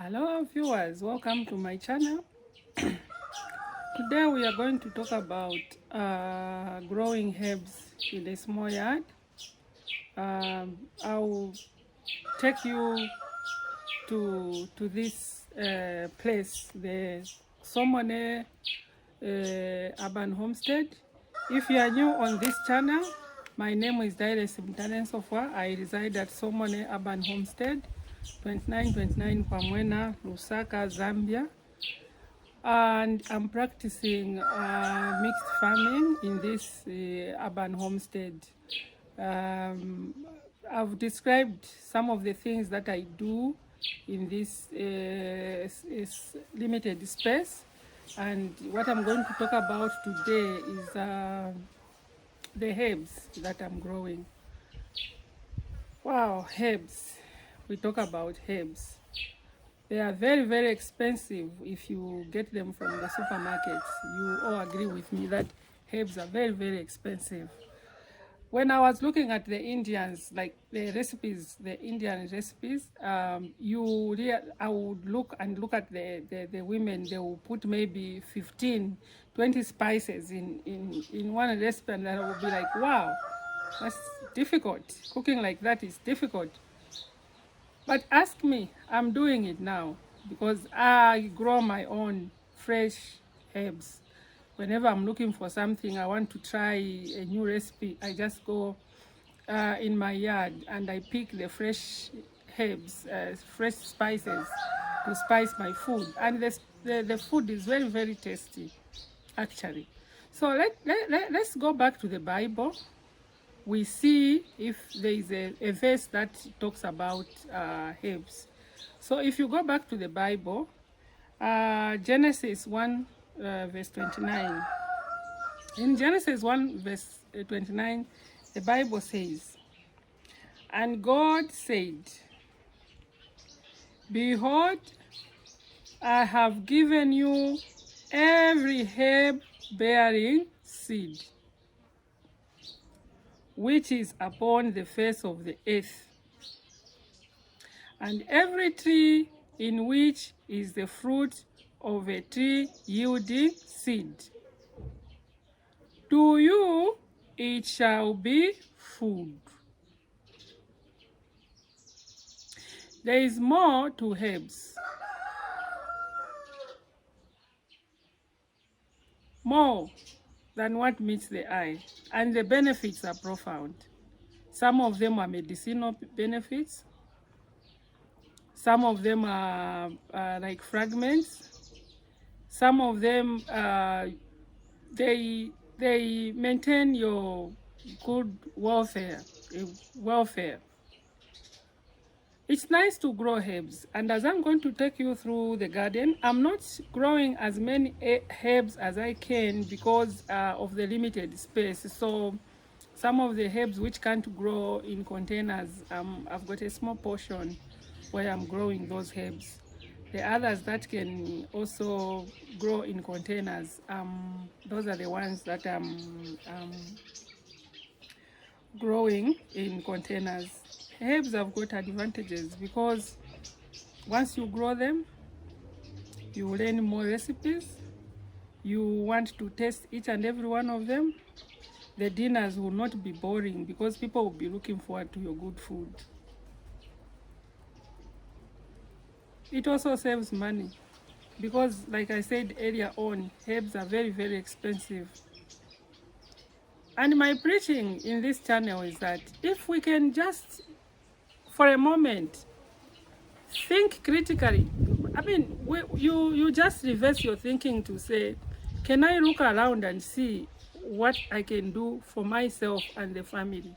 Hello viewers, welcome to my channel. Today we are going to talk about growing herbs in a small yard. I'll take you to this place, the Somone Urban Homestead. If you are new on this channel, my name is Untitled Chapter. I reside at Somone Urban Homestead, 2929 Pamwena, Lusaka, Zambia. And I'm practicing mixed farming in this urban homestead. I've described some of the things that I do in this limited space, and what I'm going to talk about today is the herbs that I'm growing. Wow, herbs. We talk about herbs. They are very, very expensive if you get them from the supermarkets. You all agree with me that herbs are very, very expensive. When I was looking at the Indians, like the recipes, the Indian recipes, I would look at the women. They will put maybe 15, 20 spices in one recipe, and I would be like, wow, that's difficult. Cooking like that is difficult. But ask me, I'm doing it now because I grow my own fresh herbs. Whenever I'm looking for something, I want to try a new recipe, I just go in my yard and I pick the fresh herbs, fresh spices to spice my food. And the food is very, very tasty, actually. So let's go back to the Bible. We see if there is a verse that talks about herbs. So if you go back to the Bible, Genesis 1 verse 29. In Genesis 1 verse 29, the Bible says, "And God said, Behold, I have given you every herb bearing seed, which is upon the face of the earth, and every tree in which is the fruit of a tree yielding seed. To you it shall be food." There is more to herbs, more than what meets the eye, and the benefits are profound. Some of them are medicinal benefits. Some of them are like fragments. Some of them they maintain your good welfare. It's nice to grow herbs, and as I'm going to take you through the garden, I'm not growing as many herbs as I can because of the limited space. So some of the herbs which can't grow in containers, I've got a small portion where I'm growing those herbs. The others that can also grow in containers, those are the ones that I'm growing in containers. Herbs have got advantages because once you grow them, you learn more recipes. You want to taste each and every one of them. The dinners will not be boring because people will be looking forward to your good food. It also saves money because, like I said earlier on, herbs are very, very expensive. And my preaching in this channel is that if we can just, for a moment, think critically. I mean, you just reverse your thinking to say, can I look around and see what I can do for myself and the family?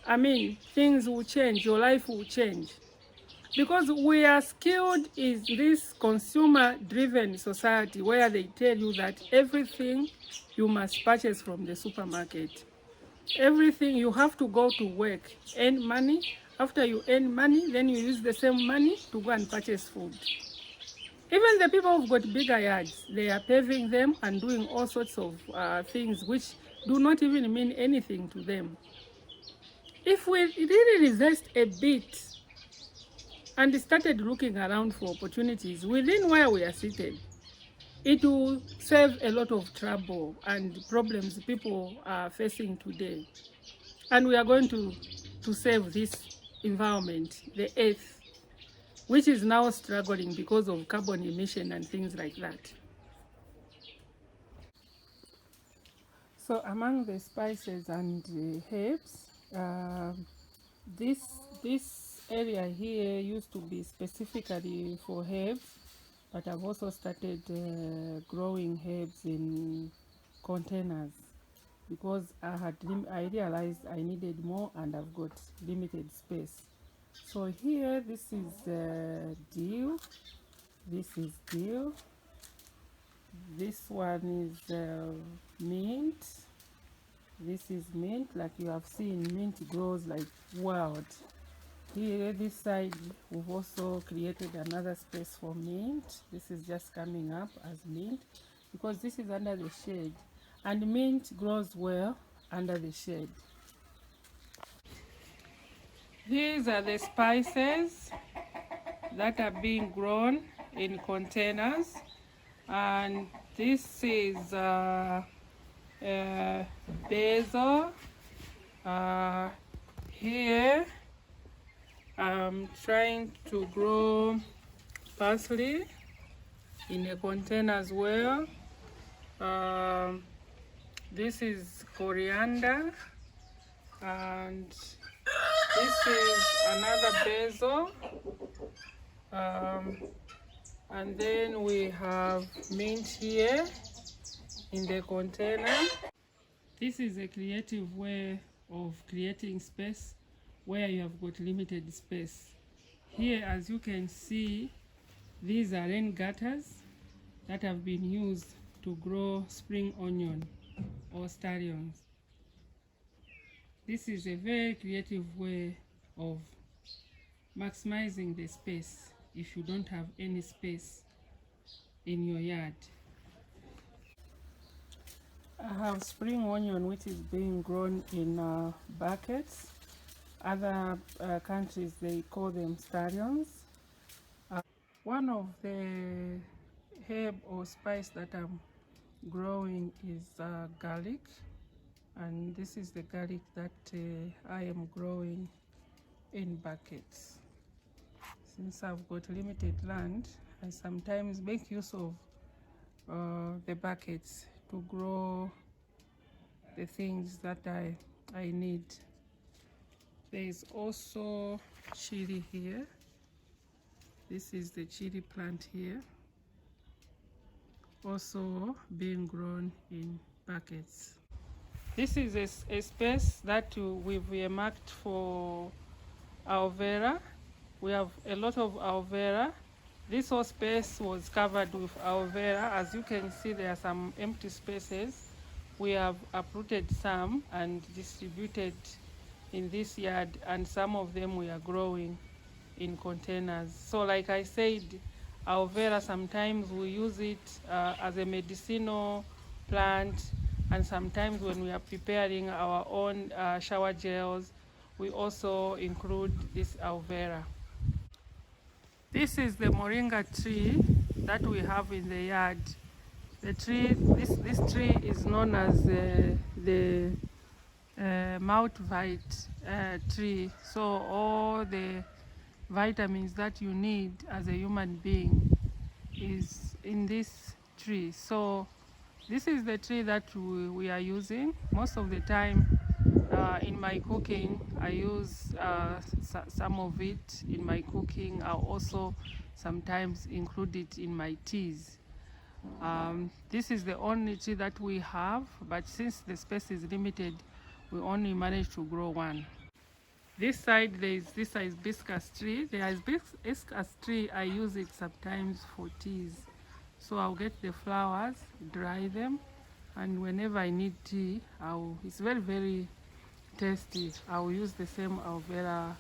I mean, things will change, your life will change. Because we are skilled in this consumer-driven society where they tell you that everything you must purchase from the supermarket. Everything you have to go to work, earn money. After you earn money, then you use the same money to go and purchase food. Even the people who've got bigger yards, they are paving them and doing all sorts of things which do not even mean anything to them. If we really resist a bit and started looking around for opportunities within where we are seated, it will save a lot of trouble and problems people are facing today. And we are going to save this environment, the earth, which is now struggling because of carbon emission and things like that. So among the spices and herbs, this area here used to be specifically for herbs, but I've also started growing herbs in containers because I realized I needed more and I've got limited space. So here, this is dill, this is dill, this one is mint, this is mint. Like you have seen, mint grows like wild. Here, this side, we've also created another space for mint. This is just coming up as mint because this is under the shade, and mint grows well under the shade. These are the spices that are being grown in containers, and this is basil. Here I'm trying to grow parsley in a container as well. This is coriander, and this is another basil. And then we have mint here in the container. This is a creative way of creating space where you have got limited space. Here, as you can see, these are rain gutters that have been used to grow spring onion or stallions. This is a very creative way of maximizing the space if you don't have any space in your yard. I have spring onion which is being grown in buckets. Other countries, they call them stallions. One of the herb or spice that I'm growing is garlic, and this is the garlic that I am growing in buckets. Since I've got limited land, I sometimes make use of the buckets to grow the things that I need. There is also chili here. This is the chili plant here, also being grown in buckets. This is a space that we've earmarked for aloe vera. We have a lot of aloe vera. This whole space was covered with aloe vera. As you can see, there are some empty spaces. We have uprooted some and distributed in this yard, and some of them we are growing in containers. So like I said, aloe vera, sometimes we use it as a medicinal plant, and sometimes when we are preparing our own shower gels, we also include this aloe vera. This is the moringa tree that we have in the yard. The tree, this tree is known as the multivite tree. So all the vitamins that you need as a human being is in this tree. So this is the tree that we are using most of the time. In my cooking, I use some of it in my cooking. I'll also sometimes include it in my teas. This is the only tree that we have, but since the space is limited, we only managed to grow one. This side, there is this hibiscus tree. The hibiscus tree, I use it sometimes for teas. So I'll get the flowers, dry them, and whenever I need tea, it's very, very tasty. I'll use the same aloe vera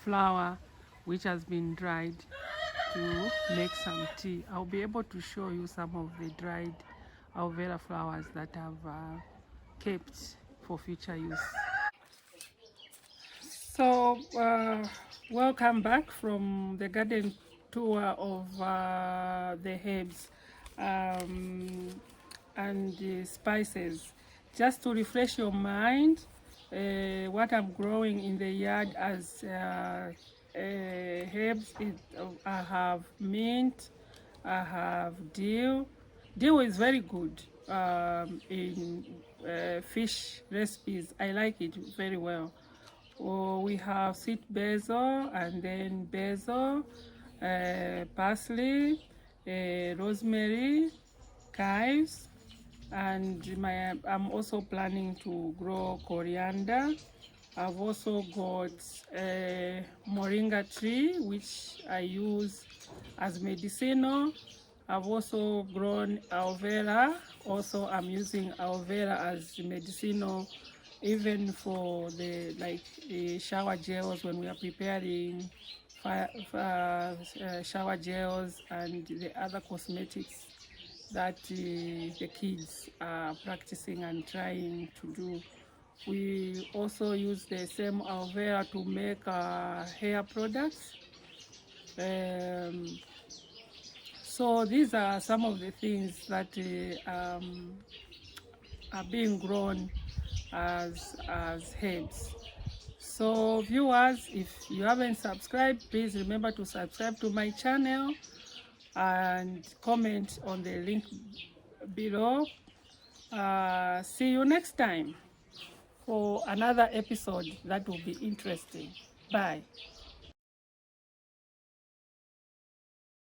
flower which has been dried to make some tea. I'll be able to show you some of the dried aloe vera flowers that I've kept for future use. So, welcome back from the garden tour of the herbs and the spices. Just to refresh your mind, what I'm growing in the yard as herbs is I have mint, I have dill. Dill is very good in fish recipes. I like it very well. We have sweet basil and then basil, parsley, rosemary, chives, and I'm also planning to grow coriander. I've also got a moringa tree which I use as medicinal. I've also grown aloe vera. Also, I'm using aloe vera as medicinal, even for the shower gels when we are preparing shower gels and the other cosmetics that the kids are practicing and trying to do. We also use the same aloe vera to make hair products. So these are some of the things that are being grown as herbs. So viewers, if you haven't subscribed, please remember to subscribe to my channel and comment on the link below. See you next time for another episode that will be interesting. Bye.